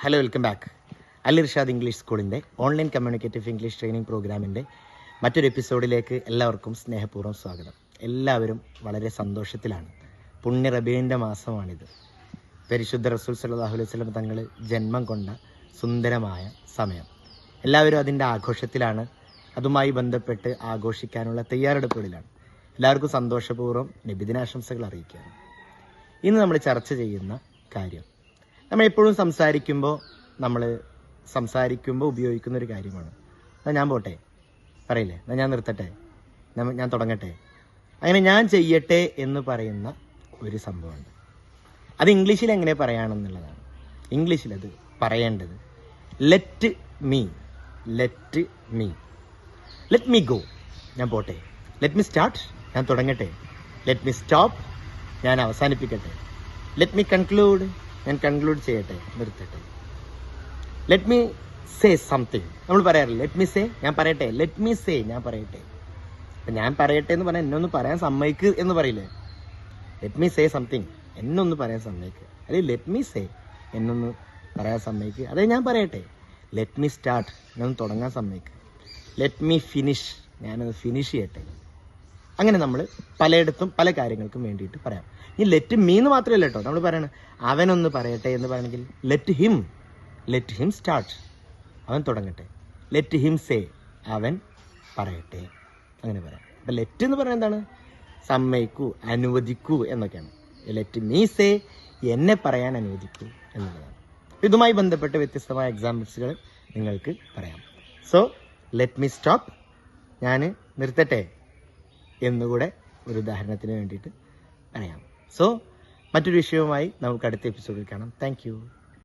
Hello, welcome back. Al Irshad English സ്കൂളിൻ്റെ online communicative English training പ്രോഗ്രാമിൻ്റെ മറ്റൊരു എപ്പിസോഡിലേക്ക് എല്ലാവർക്കും സ്നേഹപൂർവ്വം സ്വാഗതം. എല്ലാവരും വളരെ സന്തോഷത്തിലാണ്. പുണ്യ റബീഇൻ്റെ മാസമാണിത്. പരിശുദ്ധ റസൂൽ സല്ലല്ലാഹു അലൈഹി വസല്ലം തങ്ങൾ ജന്മം കൊണ്ട സുന്ദരമായ സമയം. എല്ലാവരും അതിൻ്റെ ആഘോഷത്തിലാണ്. അതുമായി ബന്ധപ്പെട്ട് ആഘോഷിക്കാനുള്ള തയ്യാറെടുപ്പുകളിലാണ്. എല്ലാവർക്കും സന്തോഷപൂർവ്വം നബിദിനാശംസകൾ അറിയിക്കുകയാണ്. ഇന്ന് നമ്മൾ ചർച്ച ചെയ്യുന്ന കാര്യം, നമ്മൾ എപ്പോഴും സംസാരിക്കുമ്പോൾ ഉപയോഗിക്കുന്ന ഒരു കാര്യമാണ്. എന്നാൽ ഞാൻ പോട്ടെ, പറയില്ലേ, എന്നാൽ ഞാൻ നിർത്തട്ടെ, ഞാൻ തുടങ്ങട്ടെ, അങ്ങനെ ഞാൻ ചെയ്യട്ടെ എന്ന് പറയുന്ന ഒരു സംഭവമുണ്ട്. അത് ഇംഗ്ലീഷിൽ എങ്ങനെ പറയാണെന്നുള്ളതാണ്. ഇംഗ്ലീഷിൽ അത് പറയേണ്ടത് ലെറ്റ് മീ ഗോ, ഞാൻ പോട്ടെ. ലെറ്റ് മീ സ്റ്റാർട്ട്, ഞാൻ തുടങ്ങട്ടെ. ലെറ്റ് മീ സ്റ്റോപ്പ്, ഞാൻ അവസാനിപ്പിക്കട്ടെ. ലെറ്റ് മീ കൺക്ലൂഡ്, ഞാൻ കൺക്ലൂഡ് ചെയ്യട്ടെ, നിർത്തട്ടെ. ലെറ്റ് മീ സേ സംതിങ്, നമ്മൾ പറയാറില്ല ലെറ്റ് മീ സേ, ഞാൻ പറയട്ടെ. ലെറ്റ് മീ സേ, ഞാൻ പറയട്ടെ. അപ്പം ഞാൻ പറയട്ടെ എന്ന് പറഞ്ഞാൽ എന്നൊന്ന് പറയാൻ സമ്മതിക്ക് എന്ന് പറയില്ലേ. ലെറ്റ് മീ സേ സംതിങ്, എന്നൊന്ന് പറയാൻ സമ്മതിക്ക്. അല്ലെങ്കിൽ ലെറ്റ് മീ സേ, എന്നൊന്ന് പറയാൻ സമ്മതിക്ക്. അതെ, ഞാൻ പറയട്ടെ. ലെറ്റ് മീ സ്റ്റാർട്ട്, എന്നൊന്ന് തുടങ്ങാൻ സമ്മതിക്ക്. ലെറ്റ് മീ ഫിനിഷ്, ഞാനത് ഫിനിഷ് ചെയ്യട്ടെ. അങ്ങനെ നമ്മൾ പലയിടത്തും പല കാര്യങ്ങൾക്കും വേണ്ടിയിട്ട് പറയാം. ഈ ലെറ്റ് മീ എന്ന് മാത്രമല്ല കേട്ടോ, നമ്മൾ പറയണം അവനൊന്ന് പറയട്ടെ എന്ന് പറയണമെങ്കിൽ ലെറ്റ് ഹിം സ്റ്റാർട്ട്, അവൻ തുടങ്ങട്ടെ. ലെറ്റ് ഹിം സേ, അവൻ പറയട്ടെ, അങ്ങനെ പറയാം. അപ്പം ലെറ്റ് എന്ന് പറയുന്നത് എന്താണ്? സമ്മതിക്കൂ, അനുവദിക്കൂ എന്നൊക്കെയാണ്. ലെറ്റ് മീ സേ, എന്നെ പറയാൻ അനുവദിക്കൂ എന്നുള്ളതാണ്. ഇതുമായി ബന്ധപ്പെട്ട് വ്യത്യസ്തമായ എക്സാമ്പിൾസുകൾ നിങ്ങൾക്ക് പറയാം. സോ ലെറ്റ് മീ സ്റ്റോപ്പ്, ഞാൻ നിർത്തട്ടെ എന്നുകൂടെ ഒരു ഉദാഹരണത്തിന് വേണ്ടിയിട്ട് പറയാം. സോ മറ്റൊരു വിഷയവുമായി നമുക്ക് അടുത്ത എപ്പിസോഡിൽ കാണാം. താങ്ക്